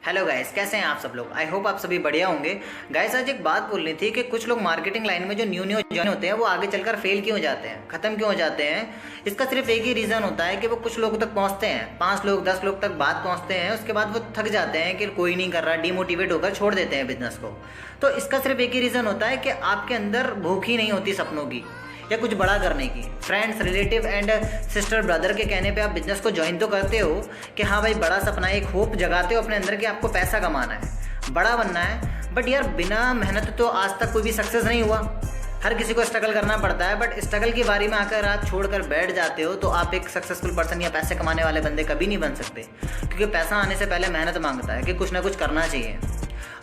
Hello guys, कैसे हैं आप सब लोग। आई होप आप सभी बढ़िया होंगे। गाइस आज एक बात बोलनी थी कि कुछ लोग मार्केटिंग लाइन में जो न्यू ज्वाइन होते हैं वो आगे चलकर फेल क्यों हो जाते हैं, ख़त्म क्यों हो जाते हैं। इसका सिर्फ एक ही रीज़न होता है कि वो कुछ लोगों तक पहुंचते हैं, 5 लोग 10 लोग तक बात पहुंचते हैं, उसके बाद वो थक जाते हैं कि कोई नहीं कर रहा, डिमोटिवेट होकर छोड़ देते हैं बिजनेस को। तो इसका सिर्फ एक ही रीज़न होता है कि आपके अंदर भूख ही नहीं होती सपनों की या कुछ बड़ा करने की। Friends, relative and sister brother के कहने पे आप बिजनेस को ज्वाइन तो करते हो कि हाँ भाई बड़ा सपना है, एक होप जगाते हो अपने अंदर कि आपको पैसा कमाना है, बड़ा बनना है। बट यार बिना मेहनत तो आज तक कोई भी सक्सेस नहीं हुआ। हर किसी को स्ट्रगल करना पड़ता है, बट स्ट्रगल की बारी में आकर आप छोड़कर बैठ जाते हो तो आप एक सक्सेसफुल पर्सन या पैसे कमाने वाले बंदे कभी नहीं बन सकते, क्योंकि पैसा आने से पहले मेहनत मांगता है कि कुछ ना कुछ करना चाहिए।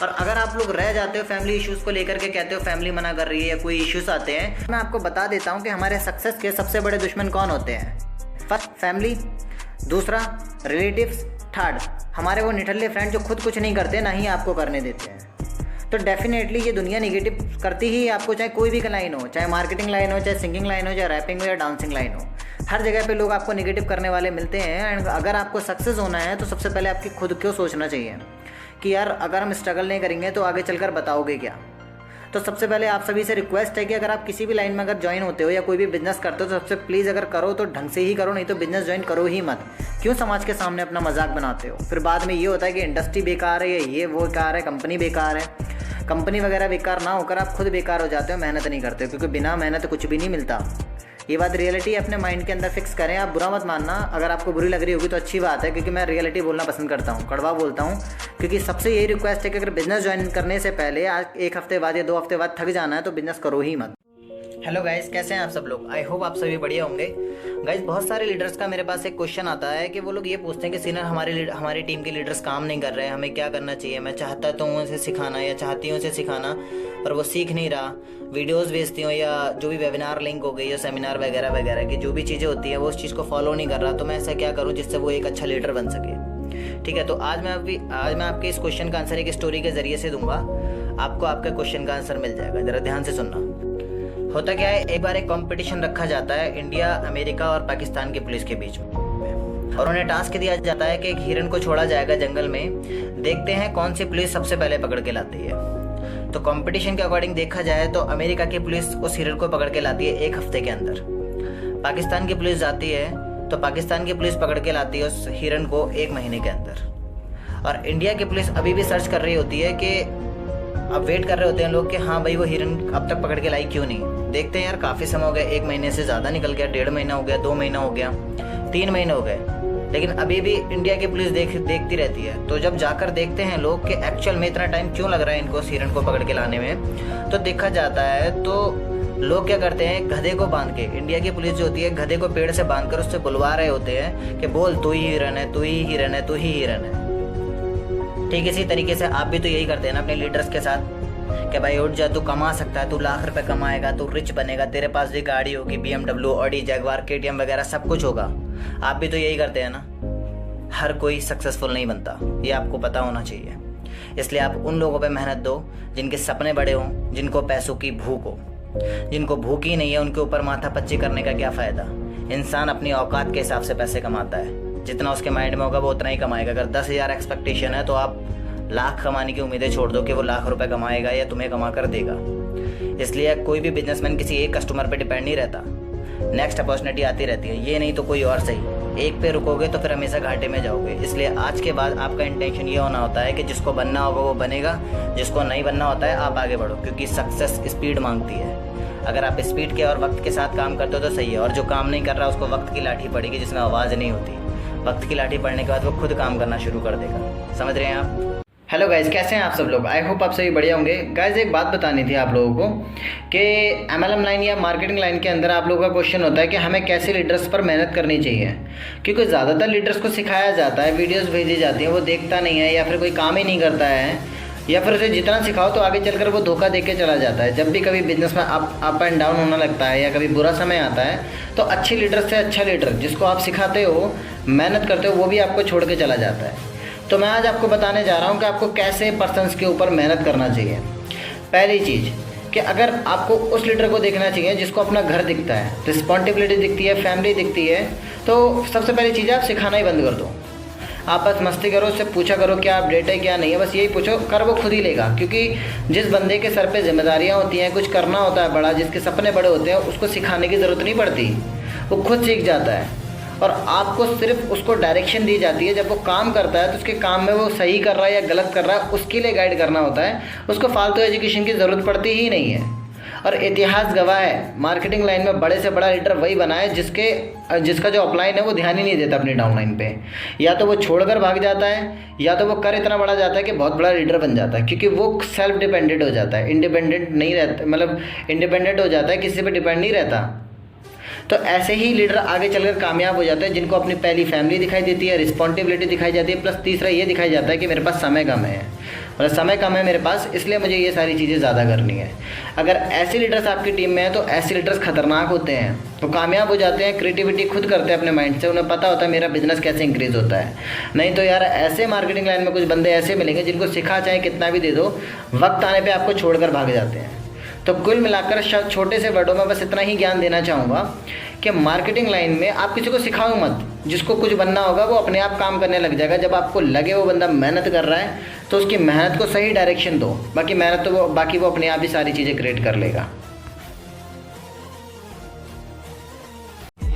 और अगर आप लोग रह जाते हो फैमिली इश्यूज़ को लेकर के, कहते हो फैमिली मना कर रही है या कोई इश्यूज़ आते हैं, मैं आपको बता देता हूँ कि हमारे सक्सेस के सबसे बड़े दुश्मन कौन होते हैं। फर्स्ट फैमिली, दूसरा रिलेटिव्स, थर्ड हमारे वो निठल्ले फ्रेंड जो खुद कुछ नहीं करते ना ही आपको करने देते हैं। तो डेफिनेटली ये दुनिया निगेटिव करती ही आपको, चाहे कोई भी लाइन हो, चाहे मार्केटिंग लाइन हो, चाहे सिंगिंग लाइन हो, चाहे रैपिंग हो या डांसिंग लाइन हो, हर जगह पे लोग आपको निगेटिव करने वाले मिलते हैं। एंड अगर आपको सक्सेस होना है तो सबसे पहले आपकी खुद को सोचना चाहिए कि यार अगर हम स्ट्रगल नहीं करेंगे तो आगे चलकर बताओगे क्या। तो सबसे पहले आप सभी से रिक्वेस्ट है कि अगर आप किसी भी लाइन में अगर ज्वाइन होते हो या कोई भी बिजनेस करते हो तो सबसे प्लीज़ अगर करो तो ढंग से ही करो, नहीं तो बिजनेस ज्वाइन करो ही मत। क्यों समाज के सामने अपना मजाक बनाते हो। फिर बाद में ये होता है कि इंडस्ट्री बेकार है, ये वो बेकार है, कंपनी बेकार है। कंपनी वगैरह बेकार ना होकर आप खुद बेकार हो जाते हो, मेहनत नहीं करते हो, क्योंकि बिना मेहनत कुछ भी नहीं मिलता। ये बात रियलिटी अपने माइंड के अंदर फिक्स करें। आप बुरा मत मानना, अगर आपको बुरी लग रही होगी तो अच्छी बात है, क्योंकि मैं रियलिटी बोलना पसंद करता हूँ, कड़वा बोलता हूँ। क्योंकि सबसे यही रिक्वेस्ट है कि अगर बिजनेस ज्वाइन करने से पहले आज 1 हफ्ते बाद या 2 हफ्ते बाद थक जाना है तो बिजनेस करो ही मत। हेलो गाइस, कैसे हैं आप सब लोग। आई होप आप सभी बढ़िया होंगे। गाइस बहुत सारे लीडर्स का मेरे पास एक क्वेश्चन आता है कि वो लोग ये पूछते हैं कि सीनियर हमारी टीम के लीडर्स काम नहीं कर रहे हैं, हमें क्या करना चाहिए। मैं चाहता तो हूँ उसे सिखाना या चाहती हूँ उसे सिखाना, पर वो सीख नहीं रहा। वीडियोस भेजती हूँ या जो भी वेबिनार लिंक हो गई या सेमिनार वगैरह वगैरह की जो भी चीज़ें होती हैं वो उस चीज़ को फॉलो नहीं कर रहा। तो मैं ऐसा क्या करूँ जिससे वो एक अच्छा लीडर बन सके। ठीक है, तो आज मैं आपके इस क्वेश्चन का आंसर एक स्टोरी के ज़रिए से दूंगा। आपको आपके क्वेश्चन का आंसर मिल जाएगा, ज़रा ध्यान से सुनना। होता क्या है, एक बार एक कंपटीशन रखा जाता है इंडिया, अमेरिका और पाकिस्तान की पुलिस के बीच में, और उन्हें टास्क दिया जाता है कि एक हिरन को छोड़ा जाएगा जंगल में। देखते हैं कौन सी पुलिस सबसे पहले पकड़ के लाती है। तो कंपटीशन के अकॉर्डिंग देखा जाए तो अमेरिका की पुलिस उस हिरन को पकड़ के लाती है 1 हफ्ते के अंदर। पाकिस्तान की पुलिस जाती है तो पाकिस्तान की पुलिस पकड़ के लाती है उस हिरन को 1 महीने के अंदर। और इंडिया की पुलिस अभी भी सर्च कर रही होती है कि अब वेट कर रहे होते हैं लोग कि हाँ भाई वो हिरन अब तक पकड़ के लाई क्यों नहीं। देखते हैं यार काफ़ी समय हो गया, 1 महीने से ज़्यादा निकल गया, 1.5 महीना हो गया, 2 महीना हो गया, 3 महीने हो गए, लेकिन अभी भी इंडिया की पुलिस देखती रहती है। तो जब जाकर देखते हैं लोग कि एक्चुअल में इतना टाइम क्यों लग रहा है इनको उस हिरन को पकड़ के लाने में, तो देखा जाता है तो लोग क्या करते हैं, गधे को बांध के, इंडिया की पुलिस जो होती है गधे को पेड़ से बांध कर उससे बुलवा रहे होते हैं कि बोल तू ही हिरन है, तू ही हिरन है, तू ही हिरन है। ठीक इसी तरीके से आप भी तो यही करते हैं ना अपने लीडर्स के साथ कि भाई उठ जा, तू कमा सकता है, तू लाख रुपए कमाएगा, तू रिच बनेगा, तेरे पास भी गाड़ी होगी, BMW, ऑडी, जगुआर, KTM वगैरह सब कुछ होगा। आप भी तो यही करते हैं ना। हर कोई सक्सेसफुल नहीं बनता, ये आपको पता होना चाहिए। इसलिए आप उन लोगों पे मेहनत दो जिनके सपने बड़े हों, जिनको पैसों की भूख हो। जिनको भूख ही नहीं है उनके ऊपर माथा पच्ची करने का क्या फ़ायदा। इंसान अपनी औकात के हिसाब से पैसे कमाता है, जितना उसके माइंड में होगा वो उतना ही कमाएगा। अगर 10,000 एक्सपेक्टेशन है तो आप लाख कमाने की उम्मीदें छोड़ दो कि वो लाख रुपए कमाएगा या तुम्हें कमा कर देगा। इसलिए कोई भी बिजनेसमैन किसी एक कस्टमर पे डिपेंड नहीं रहता, नेक्स्ट अपॉर्चुनिटी आती रहती है, ये नहीं तो कोई और सही। एक पे रुकोगे तो फिर हमेशा घाटे में जाओगे। इसलिए आज के बाद आपका इंटेंशन ये होना होता है कि जिसको बनना होगा वो बनेगा, जिसको नहीं बनना होता है आप आगे बढ़ो, क्योंकि सक्सेस स्पीड मांगती है। अगर आप स्पीड के और वक्त के साथ काम करते हो तो सही है, और जो काम नहीं कर रहा उसको वक्त की लाठी पड़ेगी जिसमें आवाज़ नहीं होती। वक्त की लाठी पड़ने के बाद वो खुद काम करना शुरू कर देगा। समझ रहे हैं आप। हेलो गाइज, कैसे हैं आप सब लोग। आई होप आप सभी बढ़िया होंगे। गाइज एक बात बतानी थी आप लोगों को कि MLM लाइन या मार्केटिंग लाइन के अंदर आप लोगों का क्वेश्चन होता है कि हमें कैसे लीडर्स पर मेहनत करनी चाहिए, क्योंकि ज़्यादातर लीडर्स को सिखाया जाता है, वीडियोस भेजी जाती हैं, वो देखता नहीं है या फिर कोई काम ही नहीं करता है, या फिर उसे जितना सिखाओ तो आगे चलकर वो धोखा दे के चला जाता है। जब भी कभी बिजनेस में अप एंड डाउन होने लगता है या कभी बुरा समय आता है तो अच्छी लीडर से अच्छा लीडर जिसको आप सिखाते हो, मेहनत करते हो, वो भी आपको छोड़ के चला जाता है। तो मैं आज आपको बताने जा रहा हूँ कि आपको कैसे पर्सन्स के ऊपर मेहनत करना चाहिए। पहली चीज़ कि अगर आपको उस लीडर को देखना चाहिए जिसको अपना घर दिखता है, रिस्पॉन्सिबिलिटी दिखती है, फैमिली दिखती है, तो सबसे पहली चीज़ आप सिखाना ही बंद कर दो। आप बस मस्ती करो, उससे पूछा करो क्या अपडेट है क्या नहीं है, बस यही पूछो, कर वो खुद ही लेगा। क्योंकि जिस बंदे के सर पे जिम्मेदारियाँ होती हैं, कुछ करना होता है बड़ा, जिसके सपने बड़े होते हैं, उसको सिखाने की ज़रूरत नहीं पड़ती, वो खुद सीख जाता है। और आपको सिर्फ उसको डायरेक्शन दी जाती है। जब वो काम करता है तो उसके काम में वो सही कर रहा है या गलत कर रहा है, उसके लिए गाइड करना होता है। उसको फालतू एजुकेशन की ज़रूरत पड़ती ही नहीं है। और इतिहास गवाह है, मार्केटिंग लाइन में बड़े से बड़ा लीडर वही बना है जिसका जो अपलाइन है वो ध्यान ही नहीं देता अपनी डाउनलाइन पे। या तो वो छोड़कर भाग जाता है, या तो वो कर इतना बड़ा जाता है कि बहुत बड़ा लीडर बन जाता है। क्योंकि वो सेल्फ डिपेंडेंट हो जाता है, इंडिपेंडेंट नहीं रहता, मतलब इंडिपेंडेंट हो जाता है, किसी पे डिपेंड नहीं रहता। तो ऐसे ही लीडर आगे चलकर कामयाब हो जाते हैं, जिनको अपनी पहली फैमिली दिखाई देती है, रिस्पॉन्सिबिलिटी दिखाई जाती है, प्लस तीसरा ये दिखाई जाता है कि मेरे पास समय कम है, मतलब समय कम है मेरे पास, इसलिए मुझे ये सारी चीज़ें ज़्यादा करनी है। अगर ऐसे लीडर्स आपकी टीम में हैं तो ऐसे लीडर्स खतरनाक होते हैं, तो कामयाब हो जाते हैं, क्रिएटिविटी खुद करते हैं अपने माइंड से, उन्हें पता होता है मेरा बिजनेस कैसे इंक्रीज़ होता है। नहीं तो यार ऐसे मार्केटिंग लाइन में कुछ बंदे ऐसे मिलेंगे जिनको सिखा चाहे कितना भी दे दो, वक्त आने पर आपको छोड़कर भाग जाते हैं। तो कुल मिलाकर छोटे से वर्डों में बस इतना ही ज्ञान देना चाहूँगा कि मार्केटिंग लाइन में आप किसी को सिखाओ मत। जिसको कुछ बनना होगा वो अपने आप काम करने लग जाएगा। जब आपको लगे वो बंदा मेहनत कर रहा है तो उसकी मेहनत को सही डायरेक्शन दो, बाकी वो अपने आप ही सारी चीज़ें क्रिएट कर लेगा।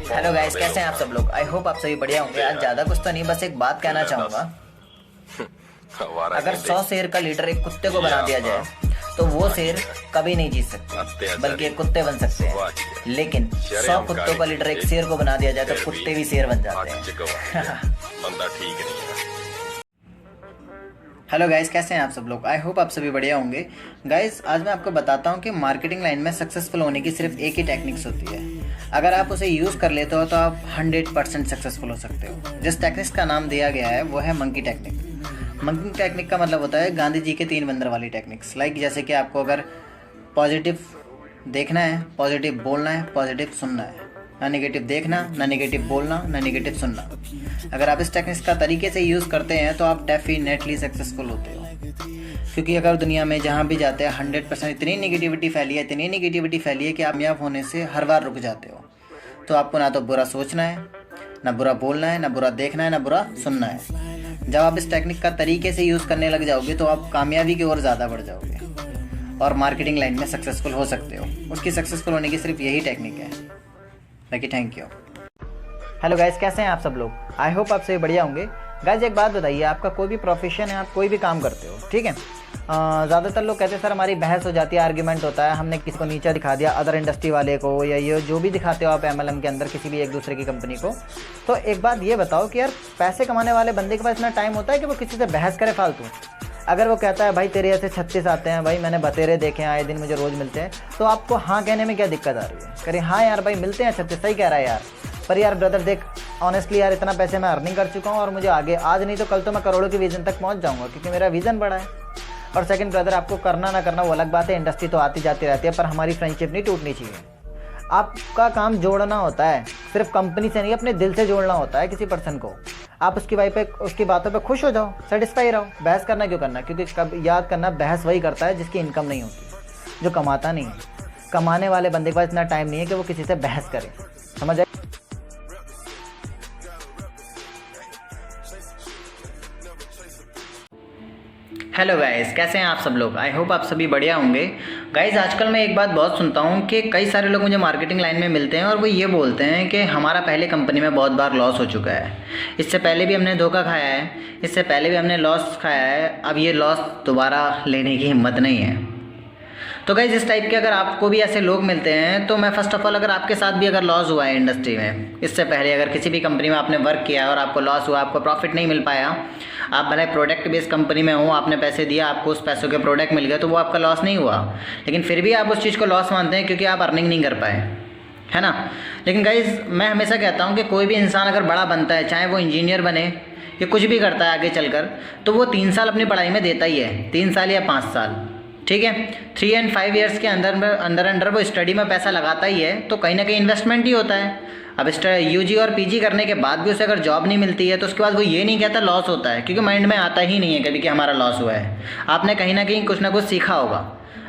हेलो गाइस, कैसे हैं आप सब लोग? आई होप आप सभी बढ़िया होंगे। आज ज़्यादा कुछ तो नहीं, बस एक बात कहना चाहूँगा, अगर 100 शेर का लीडर एक कुत्ते को बना दिया जाए तो वो शेर कभी नहीं जीत सकते, बल्कि एक कुत्ते बन सकते हैं। लेकिन 100 कुत्तों का लीडर एक शेर को बना दिया जाए तो कुत्ते भी शेर बन जाते हैं। हेलो गाइस, कैसे हैं आप सब लोग? आई होप आप सभी बढ़िया होंगे। गाइस, आज मैं आपको बताता हूँ कि मार्केटिंग लाइन में सक्सेसफुल होने की सिर्फ एक ही टेक्निक्स होती है। अगर आप उसे यूज़ कर लेते हो तो आप 100% सक्सेसफुल हो सकते हो। जिस टेक्निक्स का नाम दिया गया है वो है मंकी टेक्निक। मंकी टेक्निक का मतलब होता है गांधी जी के 3 बंदर वाली टेक्निक्स। लाइक जैसे कि आपको अगर पॉजिटिव देखना है, पॉजिटिव बोलना है, पॉजिटिव सुनना है, ना नेगेटिव देखना, ना नेगेटिव बोलना, ना नेगेटिव सुनना। अगर आप इस टेक्निक्स का तरीके से यूज़ करते हैं तो आप डेफिनेटली सक्सेसफुल होते हो। क्योंकि अगर दुनिया में जहाँ भी जाते हैं 100% इतनी नेगेटिविटी फैली है कि आप कामयाब होने से हर बार रुक जाते हो। तो आपको ना तो बुरा सोचना है, ना बुरा बोलना है, ना बुरा देखना है, ना बुरा सुनना है। जब आप इस टेक्निक का तरीके से यूज़ करने लग जाओगे तो आप कामयाबी की ओर ज़्यादा बढ़ जाओगे और मार्केटिंग लाइन में सक्सेसफुल हो सकते हो। उसकी सक्सेसफुल होने की सिर्फ यही टेक्निक है। बाकी थैंक यू। हेलो गाइस, कैसे हैं आप सब लोग? आई होप आप सभी बढ़िया होंगे। गाइस, एक बात बताइए, आपका कोई भी प्रोफेशन है, आप कोई भी काम करते हो, ठीक है? ज़्यादातर लोग कहते हैं सर हमारी बहस हो जाती है, आर्ग्यूमेंट होता है, हमने किसी को नीचा दिखा दिया, अदर इंडस्ट्री वाले को, या ये जो भी दिखाते हो आप MLM के अंदर किसी भी एक दूसरे की कंपनी को। तो एक बात ये बताओ कि यार पैसे कमाने वाले बंदे के पास इतना टाइम होता है कि वो किसी से बहस करे फालतू? अगर वो कहता है भाई तेरे ऐसे 36 आते हैं, भाई मैंने बतेरे देखे हैं, आए दिन मुझे रोज़ मिलते हैं, तो आपको हाँ कहने में क्या दिक्कत आ रही है? करें हाँ यार भाई मिलते हैं 36, सही कह रहा है यार, पर यार ब्रदर देख ऑनेस्टली यार इतना पैसे मैं अर्निंग कर चुका हूँ और मुझे आगे आज नहीं तो कल तो मैं करोड़ों की विजन तक पहुँच जाऊँगा, क्योंकि मेरा विजन बड़ा है। और सेकंड ब्रदर, आपको करना ना करना वो अलग बात है, इंडस्ट्री तो आती जाती रहती है, पर हमारी फ्रेंडशिप नहीं टूटनी चाहिए। आपका काम जोड़ना होता है, सिर्फ कंपनी से नहीं अपने दिल से जोड़ना होता है किसी पर्सन को। आप उसकी बातों पे खुश हो जाओ, सेटिस्फाई रहो। बहस करना क्यों करना? क्योंकि कब याद करना, बहस वही करता है जिसकी इनकम नहीं होती, जो कमाता नहीं है। कमाने वाले बंदे के पास इतना टाइम नहीं है कि वो किसी से बहस करे, समझ आए? हेलो गाइस, कैसे हैं आप सब लोग? आई होप आप सभी बढ़िया होंगे। गाइस, आजकल मैं एक बात बहुत सुनता हूँ कि कई सारे लोग मुझे मार्केटिंग लाइन में मिलते हैं और वो ये बोलते हैं कि हमारा पहले कंपनी में बहुत बार लॉस हो चुका है, इससे पहले भी हमने धोखा खाया है, इससे पहले भी हमने लॉस खाया है, अब ये लॉस दोबारा लेने की हिम्मत नहीं है। तो गाइस, इस टाइप के अगर आपको भी ऐसे लोग मिलते हैं तो मैं फ़र्स्ट ऑफ ऑल, अगर आपके साथ भी अगर लॉस हुआ है इंडस्ट्री में, इससे पहले अगर किसी भी कंपनी में आपने वर्क किया है और आपको लॉस हुआ, आपको प्रॉफिट नहीं मिल पाया, आप भले प्रोडक्ट बेस्ड कंपनी में हो, आपने पैसे दिया, आपको उस पैसों के प्रोडक्ट मिल गए, तो वो आपका लॉस नहीं हुआ, लेकिन फिर भी आप उस चीज़ को लॉस मानते हैं क्योंकि आप अर्निंग नहीं कर पाए, है ना? लेकिन गाइस, मैं हमेशा कहता हूँ कि कोई भी इंसान अगर बड़ा बनता है, चाहे वो इंजीनियर बने या कुछ भी करता है आगे चलकर, तो वो 3 साल अपनी पढ़ाई में देता ही है, 3 साल या 5 साल, ठीक है? 3 and 5 ईयर्स के अंदर वो स्टडी में पैसा लगाता ही है, तो कहीं ना कहीं इन्वेस्टमेंट ही होता है। अब UG और PG करने के बाद भी उसे अगर जॉब नहीं मिलती है तो उसके बाद वो ये नहीं कहता लॉस होता है, क्योंकि माइंड में आता ही नहीं है कभी कि हमारा लॉस हुआ है। आपने कहीं ना कहीं कुछ ना कुछ सीखा होगा।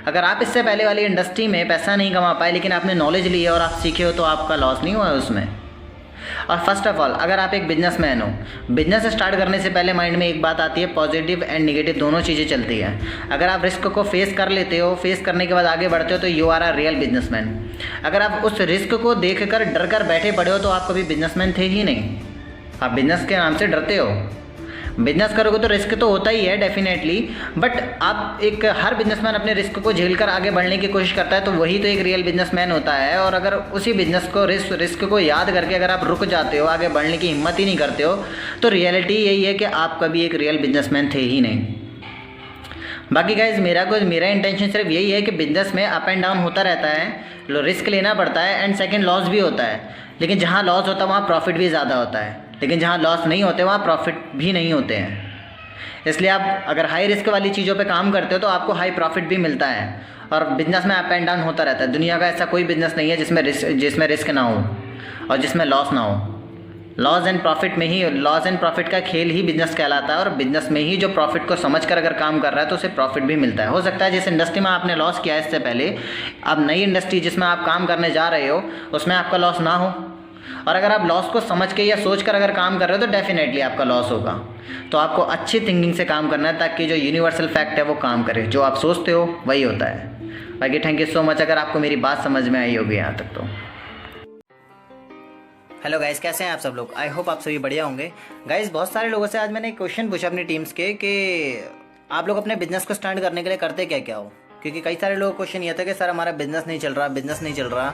अगर आप इससे पहले वाली इंडस्ट्री में पैसा नहीं कमा पाए लेकिन आपने नॉलेज ली है और आप सीखे हो, तो आपका लॉस नहीं हुआ है उसमें। और फर्स्ट ऑफ ऑल अगर आप एक बिजनेसमैन हो, बिजनेस स्टार्ट करने से पहले माइंड में एक बात आती है, पॉजिटिव एंड निगेटिव दोनों चीज़ें चलती हैं। अगर आप रिस्क को फेस कर लेते हो, फेस करने के बाद आगे बढ़ते हो, तो you are a real businessman. अगर आप उस रिस्क को देख कर डर कर बैठे पड़े हो तो आप कभी बिजनेसमैन थे ही नहीं। आप बिजनेस के नाम से डरते हो। बिजनेस करोगे तो रिस्क तो होता ही है डेफिनेटली, बट आप एक हर बिजनेसमैन अपने रिस्क को झेल कर आगे बढ़ने की कोशिश करता है, तो वही तो एक रियल बिजनेसमैन होता है। और अगर उसी बिजनेस को रिस्क को याद करके अगर आप रुक जाते हो, आगे बढ़ने की हिम्मत ही नहीं करते हो, तो रियलिटी यही है कि आप कभी एक रियल बिजनेसमैन थे ही नहीं। बाकी गाइज मेरा इंटेंशन सिर्फ यही है कि बिजनेस में अप एंड डाउन होता रहता है, रिस्क लेना पड़ता है, एंड सेकेंड लॉस भी होता है। लेकिन जहाँ लॉस होता है वहाँ प्रॉफिट भी ज़्यादा होता है, लेकिन जहाँ लॉस नहीं होते वहाँ प्रॉफिट भी नहीं होते हैं। इसलिए आप अगर हाई रिस्क वाली चीज़ों पे काम करते हो तो आपको हाई प्रॉफिट भी मिलता है। और बिजनेस में अप एंड डाउन होता रहता है। दुनिया का ऐसा कोई बिजनेस नहीं है जिसमें रिस्क ना हो और जिसमें लॉस ना हो। लॉस एंड प्रॉफिट का खेल ही बिजनेस कहलाता है। और बिजनेस में ही जो प्रॉफिट को समझ कर अगर काम कर रहा है तो उसे प्रॉफिट भी मिलता है। हो सकता है जिस इंडस्ट्री में आपने लॉस किया है इससे पहले, अब नई इंडस्ट्री जिसमें आप काम करने जा रहे हो उसमें आपका लॉस ना हो। और अगर आप लॉस को समझ के या सोच कर अगर काम कर रहे हो तो डेफिनेटली आपका लॉस होगा। तो आपको अच्छी थिंकिंग से काम करना है ताकि जो यूनिवर्सल फैक्ट है वो काम करे, जो आप सोचते हो वही होता है। बाकी थैंक यू सो मच अगर आपको मेरी बात समझ में आई होगी यहाँ तक। तो हेलो गाइस, कैसे हैं आप सब लोग? आई होप आप सभी बढ़िया होंगे। गाइस बहुत सारे लोगों से आज मैंने एक क्वेश्चन पूछा अपनी टीम्स के कि आप लोग अपने बिजनेस को स्टार्ट करने के लिए करते क्या क्या हो। क्योंकि कई सारे लोगों का क्वेश्चन ये था कि सर हमारा बिजनेस नहीं चल रहा,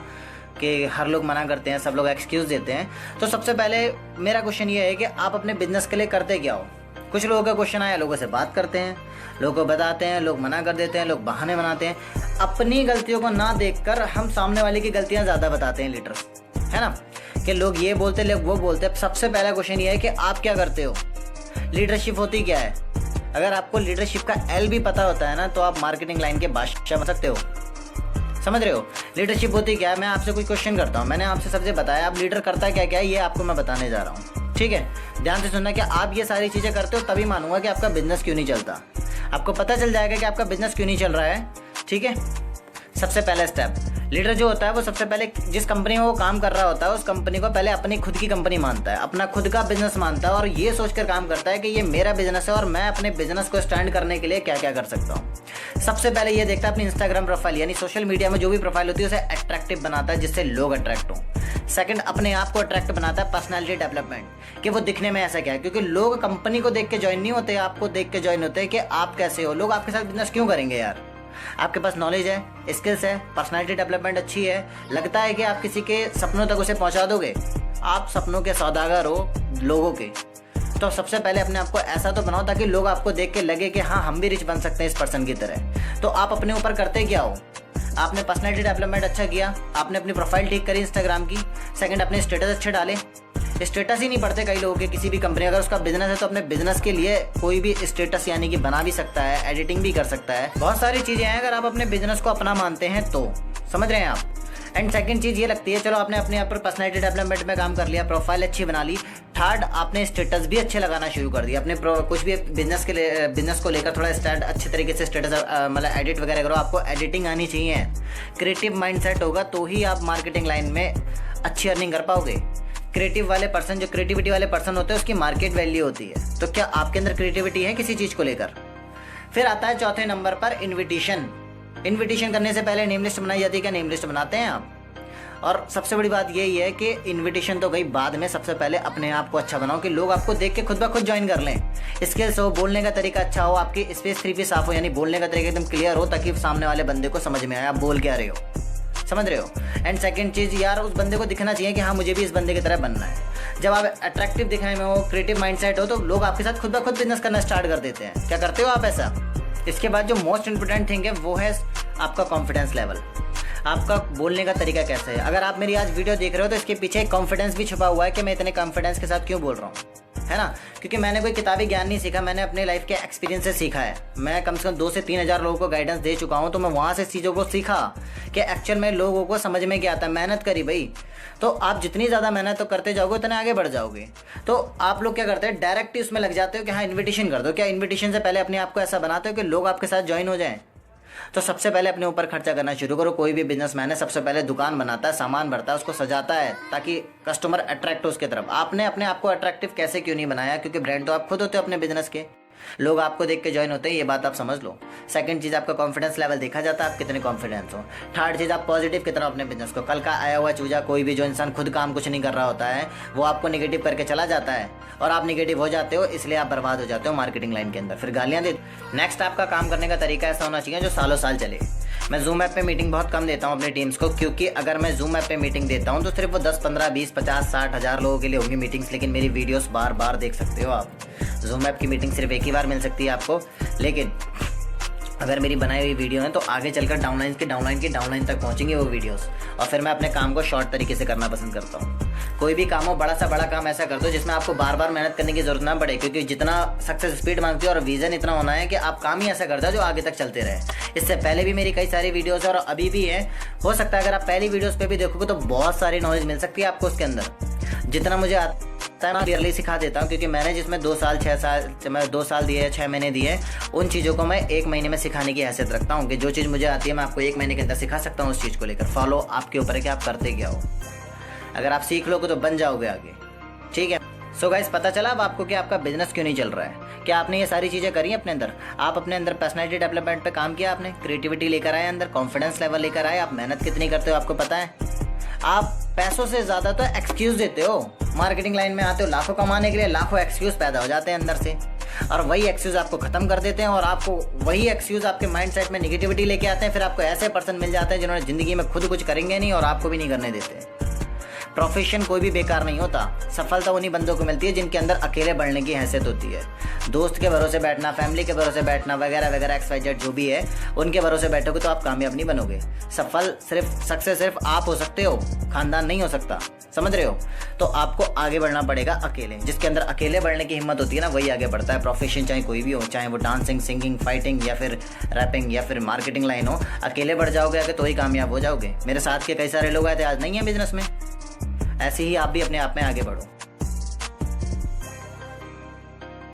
कि हर लोग मना करते हैं, सब लोग एक्सक्यूज़ देते हैं। तो सबसे पहले मेरा क्वेश्चन ये है कि आप अपने बिजनेस के लिए करते क्या हो। कुछ लोगों का क्वेश्चन आया, लोगों से बात करते हैं, लोगों को बताते हैं, लोग मना कर देते हैं, लोग बहाने बनाते हैं। अपनी गलतियों को ना देखकर हम सामने वाले की गलतियां ज़्यादा बताते हैं लीडर्स, है ना, कि लोग ये बोलते हैं, लोग वो बोलते हैं। सबसे पहला क्वेश्चन ये है कि आप क्या करते हो। लीडरशिप होती क्या है? अगर आपको लीडरशिप का एल भी पता होता है ना तो आप मार्केटिंग लाइन के बादशाह बन सकते हो। समझ रहे हो लीडरशिप होती क्या है? मैं आपसे कोई क्वेश्चन करता हूँ, मैंने आपसे सबसे बताया, आप लीडर करता क्या क्या है ये आपको मैं बताने जा रहा हूँ। ठीक है, ध्यान से सुनना कि आप ये सारी चीज़ें करते हो तभी मानूंगा कि आपका बिजनेस क्यों नहीं चलता। आपको पता चल जाएगा कि आपका बिजनेस क्यों नहीं चल रहा है। ठीक है, सबसे पहला स्टेप, लीडर जो होता है वो सबसे पहले जिस कंपनी में वो काम कर रहा होता है उस कंपनी को पहले अपनी खुद की कंपनी मानता है, अपना खुद का बिजनेस मानता है, और ये सोचकर काम करता है कि ये मेरा बिजनेस है और मैं अपने बिजनेस को स्टैंड करने के लिए क्या क्या कर सकता हूँ। सबसे पहले ये देखता है अपनी इंस्टाग्राम प्रोफाइल, यानी सोशल मीडिया में जो भी प्रोफाइल होती है उसे अट्रैक्टिव बनाता है जिससे लोग अट्रैक्ट हों। सेकंड, अपने आप को अट्रैक्ट बनाता है पर्सनैलिटी डेवलपमेंट, कि वो दिखने में ऐसा क्या है, क्योंकि लोग कंपनी को देख के ज्वाइन नहीं होते, आपको देख के ज्वाइन होते हैं कि आप कैसे हो। लोग आपके साथ बिजनेस क्यों करेंगे यार? आपके पास नॉलेज है, स्किल्स है, पर्सनालिटी डेवलपमेंट अच्छी है, लगता है कि आप किसी के सपनों तक उसे पहुंचा दोगे, आप सपनों के सौदागर हो लोगों के। तो सबसे पहले अपने आप को ऐसा तो बनाओ ताकि लोग आपको देख के लगे कि हाँ हम भी रिच बन सकते हैं इस पर्सन की तरह। तो आप अपने ऊपर करते क्या हो? आपने पर्सनालिटी डेवलपमेंट अच्छा किया, आपने अपनी प्रोफाइल ठीक करी इंस्टाग्राम की। सेकंड, अपने स्टेटस अच्छे डाले। स्टेटस ही नहीं पढ़ते कई लोगों के किसी भी कंपनी, अगर उसका बिजनेस है तो अपने बिजनेस के लिए कोई भी स्टेटस यानी कि बना भी सकता है, एडिटिंग भी कर सकता है, बहुत सारी चीज़ें हैं अगर आप अपने बिजनेस को अपना मानते हैं तो। समझ रहे हैं आप? एंड सेकंड चीज़ ये लगती है, चलो आपने अपने आप पर पर्सनैलिटी डेवलपमेंट में काम कर लिया, प्रोफाइल अच्छी बना ली। थर्ड, आपने स्टेटस भी अच्छे लगाना शुरू कर दिया। अपने कुछ भी बिजनेस को लेकर थोड़ा स्टार्ट अच्छे तरीके से स्टेटस मतलब एडिट वगैरह करो। आपको एडिटिंग आनी चाहिए, क्रिएटिव माइंडसेट होगा तो ही आप मार्केटिंग लाइन में अच्छी अर्निंग कर पाओगे। क्रिएटिविटी वाले पर्सन होते हैं उसकी मार्केट वैल्यू होती है। तो क्या आपके अंदर क्रिएटिविटी है किसी चीज़ को लेकर? फिर आता है चौथे नंबर पर इनविटेशन करने से पहले नेम लिस्ट बनाई जाती है। क्या नेम लिस्ट बनाते हैं आप? और सबसे बड़ी बात यही है कि इनविटेशन तो गई बाद में, सबसे पहले अपने आप को अच्छा बनाओ कि लोग आपको देख के खुद ब खुद ज्वाइन कर लें। स्किल्स हो, बोलने का तरीका अच्छा हो, आपकी स्पेस 3 भी साफ हो, यानी बोलने का तरीका एकदम क्लियर हो ताकि सामने वाले बंदे को समझ में आए आप बोल क्या रहे हो। समझ रहे हो? एंड सेकंड चीज़, यार उस बंदे को दिखना चाहिए कि हाँ मुझे भी इस बंदे की तरह बनना है। जब आप अट्रैक्टिव दिखने में हो, क्रिएटिव माइंडसेट हो, तो लोग आपके साथ खुद ब खुद बिजनेस करना स्टार्ट कर देते हैं। क्या करते हो आप ऐसा? इसके बाद जो मोस्ट इंपॉर्टेंट थिंग है वो है आपका कॉन्फिडेंस लेवल। आपका बोलने का तरीका कैसा है? अगर आप मेरी आज वीडियो देख रहे हो तो इसके पीछे एक कॉन्फिडेंस भी छुपा हुआ है कि मैं इतने कॉन्फिडेंस के साथ क्यों बोल रहा हूँ, है ना? क्योंकि मैंने कोई किताबी ज्ञान नहीं सीखा, मैंने अपने लाइफ के एक्सपीरियंस से सीखा है। मैं कम से कम 2 से 3 हज़ार लोगों को गाइडेंस दे चुका हूँ, तो मैं वहाँ से चीज़ों को सीखा कि एक्चुअल में लोगों को समझ में क्या आता है। मेहनत करी भाई, तो आप जितनी ज़्यादा मेहनत तो करते जाओगे उतने आगे बढ़ जाओगे। तो आप लोग क्या करते हैं, डायरेक्ट ही उसमें लग जाते हो कि हाँ इन्विटेशन कर दो। क्या इन्विटेशन से पहले अपने आप को ऐसा बनाते हो कि लोग आपके साथ ज्वाइन हो जाएं? तो सबसे पहले अपने ऊपर खर्चा करना शुरू करो। कोई भी बिजनेसमैन है सबसे पहले दुकान बनाता है, सामान भरता है, उसको सजाता है ताकि कस्टमर अट्रैक्ट हो उसके तरफ। आपने अपने आप को अट्रैक्टिव कैसे क्यों नहीं बनाया? क्योंकि ब्रांड तो आप खुद होते हो अपने बिजनेस के, लोग आपको देख के ज्वाइन होते हैं, ये बात आप समझ लो। सेकंड चीज़, आपका कॉन्फिडेंस लेवल देखा जाता है, आप कितने कॉन्फिडेंस हो। थर्ड चीज़, आप पॉजिटिव कितना अपने बिजनेस को। कल का आया हुआ चूजा, कोई भी जो इंसान खुद काम कुछ नहीं कर रहा होता है वो आपको निगेटिव करके चला जाता है और आप निगेटिव हो जाते हो, इसलिए आप बर्बाद हो जाते हो मार्केटिंग लाइन के अंदर, फिर गालियाँ दे। नेक्स्ट, आपका काम करने का तरीका ऐसा होना चाहिए जो सालों साल चले। मैं जूम ऐप पे मीटिंग बहुत कम देता हूँ अपनी टीम्स को, क्योंकि अगर मैं जूम ऐप पे मीटिंग देता हूँ तो सिर्फ वो 10, 15, 20, 50, 60 हज़ार लोगों के लिए होंगी मीटिंग्स, लेकिन मेरी वीडियोस बार बार देख सकते हो आप। जूम ऐप की मीटिंग सिर्फ एक ही बार मिल सकती है आपको, लेकिन अगर मेरी बनाई हुई वीडियो है तो आगे चलकर डाउनलाइन तक पहुँचेंगे वो वीडियोस। और फिर मैं अपने काम को शॉर्ट तरीके से करना पसंद करता हूँ। कोई भी काम हो, बड़ा सा बड़ा काम ऐसा कर दो जिसमें आपको बार बार मेहनत करने की जरूरत ना पड़े, क्योंकि जितना सक्सेस स्पीड मांगती है और विजन इतना होना है कि आप काम ही ऐसा कर दो जो आगे तक चलते रहे। इससे पहले भी मेरी कई सारी वीडियोस है और अभी भी है। हो सकता है अगर आप पहली वीडियोस पे भी देखोगे तो बहुत सारी नॉलेज मिल सकती है आपको उसके अंदर। जितना मुझे आता है मैं क्लियरली सिखा देता हूँ, क्योंकि मैंने जिसमें 2 साल 2 साल दिए, 6 महीने दिए, उन चीज़ों को मैं 1 महीने में सिखाने की हैसियत रखता हूँ कि जो चीज़ मुझे आती है मैं आपको 1 महीने के अंदर सिखा सकता हूँ उस चीज़ को लेकर। फॉलो आपके ऊपर है कि आप करते क्या हो। अगर आप सीख लोगे तो बन जाओगे आगे, ठीक है। सो गाइस, पता चला अब आपको कि आपका बिजनेस क्यों नहीं चल रहा है। क्या आपने ये सारी चीज़ें करी अपने अंदर? आप अपने अंदर पर्सनैलिटी डेवलपमेंट पे काम किया, आपने क्रिएटिविटी लेकर आए अंदर, कॉन्फिडेंस लेवल लेकर आए, आप मेहनत कितनी करते हो आपको पता है। आप पैसों से ज़्यादा तो एक्सक्यूज़ देते हो। मार्केटिंग लाइन में आते हो लाखों कमाने के लिए, लाखों एक्सक्यूज़ पैदा हो जाते हैं अंदर से, और वही एक्सक्यूज़ आपको ख़त्म कर देते हैं और आपको वही एक्सक्यूज़ आपके माइंड सेट में निगेटिविटी लेके आते हैं। फिर आपको ऐसे पर्सन मिल जाते हैं जिन्होंने ज़िंदगी में खुद कुछ करेंगे नहीं और आपको भी नहीं करने देते। प्रोफेशन कोई भी बेकार नहीं होता। सफलता उन्हीं बंदों को मिलती है जिनके अंदर अकेले बढ़ने की हैसियत होती है। दोस्त के भरोसे बैठना, फैमिली के भरोसे बैठना वगैरह वगैरह XYZ जो भी है, उनके भरोसे बैठोगे तो आप कामयाब नहीं बनोगे। सक्सेस सिर्फ आप हो सकते हो, खानदान नहीं हो सकता, समझ रहे हो। तो आपको आगे बढ़ना पड़ेगा अकेले। जिसके अंदर अकेले बढ़ने की हिम्मत होती है ना, वही आगे बढ़ता है। प्रोफेशन चाहे कोई भी हो, चाहे वो डांसिंग, सिंगिंग, फाइटिंग या फिर रैपिंग या फिर मार्केटिंग लाइन हो, अकेले बढ़ जाओगे आगे तो ही कामयाब हो जाओगे। मेरे साथ के कई सारे लोग आए थे, आज नहीं है बिजनेस में। ऐसे ही आप भी अपने आप में आगे बढ़ो।